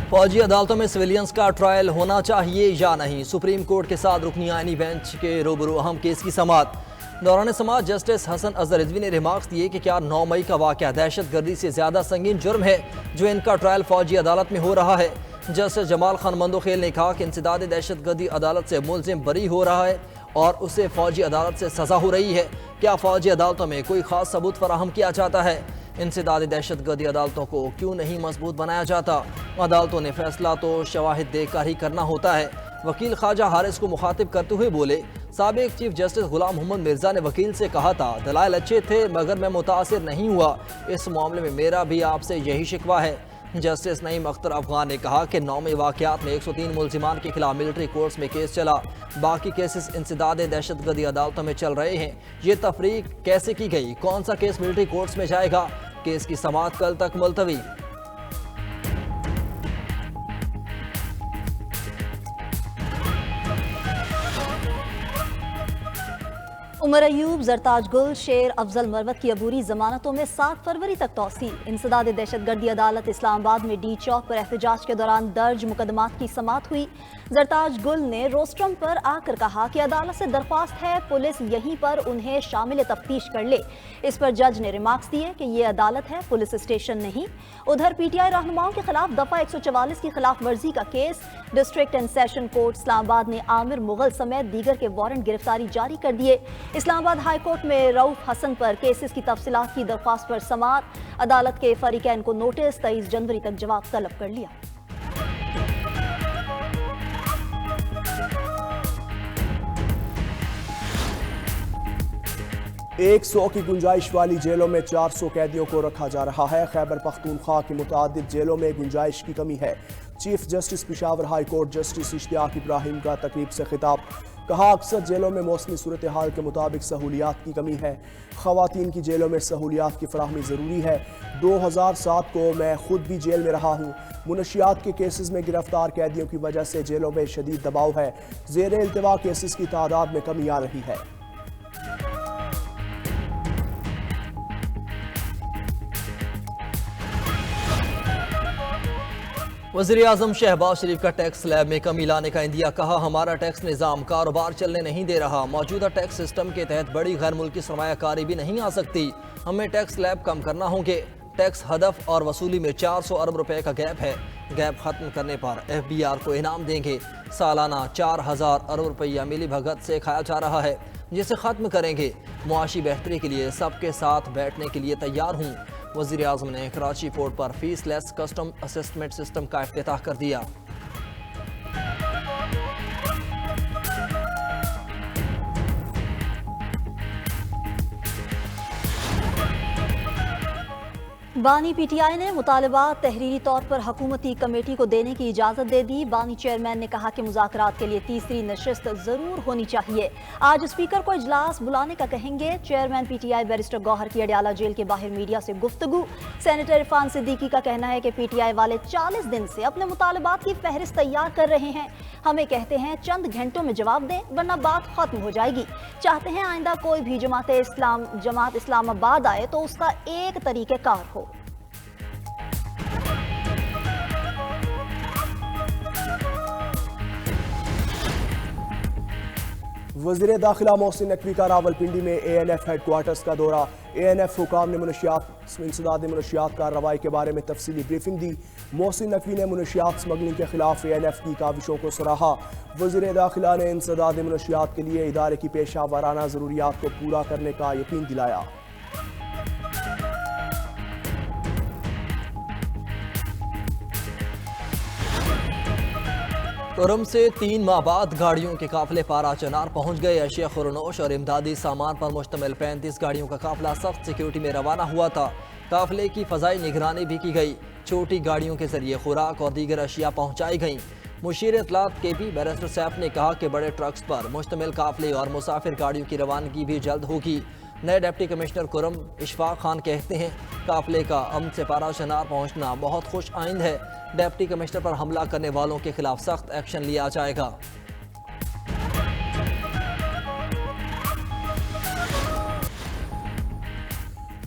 فوجی عدالتوں میں سویلینز کا ٹرائل ہونا چاہیے یا نہیں، سپریم کورٹ کے ساتھ رکنی آئینی بینچ کے روبرو اہم کیس کی سماعت۔ دوران سماعت جسٹس حسن اظہر رضوی نے ریمارکس دیے کہ کیا 9 مئی کا واقعہ دہشت گردی سے زیادہ سنگین جرم ہے جو ان کا ٹرائل فوجی عدالت میں ہو رہا ہے۔ جسٹس جمال خان مندوخیل نے کہا کہ انسداد دہشت گردی عدالت سے ملزم بری ہو رہا ہے اور اسے فوجی عدالت سے سزا ہو رہی ہے۔ کیا فوجی عدالتوں میں کوئی خاص ثبوت فراہم کیا جاتا ہے؟ انسداد دہشت گردی عدالتوں کو کیوں نہیں مضبوط بنایا جاتا؟ عدالتوں نے فیصلہ تو شواہد دیکھ کر ہی کرنا ہوتا ہے۔ وکیل خواجہ حارث کو مخاطب کرتے ہوئے بولے، سابق چیف جسٹس غلام محمد مرزا نے وکیل سے کہا تھا دلائل اچھے تھے مگر میں متاثر نہیں ہوا، اس معاملے میں میرا بھی آپ سے یہی شکوہ ہے۔ جسٹس نعیم اختر افغان نے کہا کہ 9 مئی واقعات میں 103 ملزمان کے خلاف ملٹری کورٹس میں کیس چلا، باقی کیسز انسداد دہشت گردی عدالتوں میں چل رہے ہیں۔ یہ تفریق کیسے کی گئی؟ کون سا کیس ملٹری کورٹس میں جائے گا؟ کیس کی سماعت کل تک ملتوی۔ عمر ایوب، زرتاج گل، شیر افضل مروت کی عبوری ضمانتوں میں 7 فروری تک توسیع۔ انسداد دہشت گردی عدالت اسلام آباد میں ڈی چوک پر احتجاج کے دوران درج مقدمات کی سماعت ہوئی۔ زرتاج گل نے روسٹرم پر آ کر کہا کہ عدالت سے درخواست ہے پولیس یہیں پر انہیں شامل تفتیش کر لے۔ اس پر جج نے ریمارکس دیے کہ یہ عدالت ہے، پولیس اسٹیشن نہیں۔ ادھر پی ٹی آئی رہنماؤں کے خلاف دفعہ 144 کی خلاف ورزی کا کیس، district and session court Islamabad نے عامر مغل سمیت دیگر کے وارنٹ گرفتاری جاری کر دیے۔ اسلام آباد ہائی کورٹ میں رؤف حسن پر کیسز کی تفصیلات کی درخواست پر سماعت، عدالت کے فریقین کو نوٹس 23 جنوری تک جواب طلب کر لیا۔ 100 کی گنجائش والی جیلوں میں 400 قیدیوں کو رکھا جا رہا ہے۔ خیبر پختونخوا کی متعدد جیلوں میں گنجائش کی کمی ہے۔ Chief justice Peshawar high court justice Ishtiaq Ibrahim کا تقریب سے خطاب، کہا اکثر جیلوں میں موسمی صورتحال کے مطابق سہولیات کی کمی ہے، خواتین کی جیلوں میں سہولیات کی فراہمی ضروری ہے۔ 2007 کو میں خود بھی جیل میں رہا ہوں۔ منشیات کے کیسز میں گرفتار قیدیوں کی وجہ سے جیلوں میں شدید دباؤ ہے، زیر التوا کیسز کی تعداد میں کمی آ رہی ہے۔ وزیراعظم شہباز شریف کا ٹیکس سلیب میں کمی لانے کا عندیہ، کہا ہمارا ٹیکس نظام کاروبار چلنے نہیں دے رہا، موجودہ ٹیکس سسٹم کے تحت بڑی غیر ملکی سرمایہ کاری بھی نہیں آ سکتی، ہمیں ٹیکس سلیب کم کرنا ہوں گے۔ ٹیکس ہدف اور وصولی میں 400 ارب روپے کا گیپ ہے، گیپ ختم کرنے پر ایف بی آر کو انعام دیں گے۔ سالانہ 4000 ارب روپیہ ملی بھگت سے کھایا جا رہا ہے، جسے ختم کریں گے۔ معاشی بہتری کے لیے سب کے ساتھ بیٹھنے کے لیے تیار ہوں۔ وزیر اعظم نے کراچی پورٹ پر فیس لیس کسٹم اسسمنٹ سسٹم کا افتتاح کر دیا۔ بانی پی ٹی آئی نے مطالبات تحریری طور پر حکومتی کمیٹی کو دینے کی اجازت دے دی۔ بانی چیئرمین نے کہا کہ مذاکرات کے لیے تیسری نشست ضرور ہونی چاہیے، آج اسپیکر کو اجلاس بلانے کا کہیں گے۔ Chairman P T I barrister Gohar کی اڈیالہ جیل کے باہر میڈیا سے گفتگو، سینیٹر عرفان صدیقی کا کہنا ہے کہ پی ٹی آئی والے 40 دن سے اپنے مطالبات کی فہرست تیار کر رہے ہیں، ہمیں کہتے ہیں چند گھنٹوں میں جواب دیں ورنہ بات ختم ہو جائے گی، چاہتے ہیں آئندہ کوئی بھی جماعت اسلام آباد آئے تو اس کا ایک طریقہ کار ہو۔ وزیر داخلہ محسن نقوی کا راولپنڈی میں اے این ایف ہیڈ کوارٹرز کا دورہ، اے این ایف حکام نے انسداد منشیات کارروائی کے بارے میں تفصیلی بریفنگ دی۔ محسن نقوی نے منشیات سمگلنگ کے خلاف اے این ایف کی کاوشوں کو سراہا۔ وزیر داخلہ نے انسداد منشیات کے لیے ادارے کی پیشہ ورانہ ضروریات کو پورا کرنے کا یقین دلایا۔ کرم سے 3 ماہ بعد گاڑیوں کے قافلے پارا چنار پہنچ گئے۔ اشیاء خورنوش اور امدادی سامان پر مشتمل 35 گاڑیوں کا قافلہ سخت سیکیورٹی میں روانہ ہوا تھا۔ قافلے کی فضائی نگرانی بھی کی گئی، چھوٹی گاڑیوں کے ذریعے خوراک اور دیگر اشیاء پہنچائی گئیں۔ مشیر اطلاعات کے پی بیرسٹر سیف نے کہا کہ بڑے ٹرکس پر مشتمل قافلے اور مسافر گاڑیوں کی روانگی بھی جلد ہوگی۔ نئے ڈپٹی کمشنر کرم اشفاق خان کہتے ہیں قافلے کا امن سے پارا چنار پہنچنا بہت خوش آئند ہے، ڈپٹی کمشنر پر حملہ کرنے والوں کے خلاف سخت ایکشن لیا جائے گا۔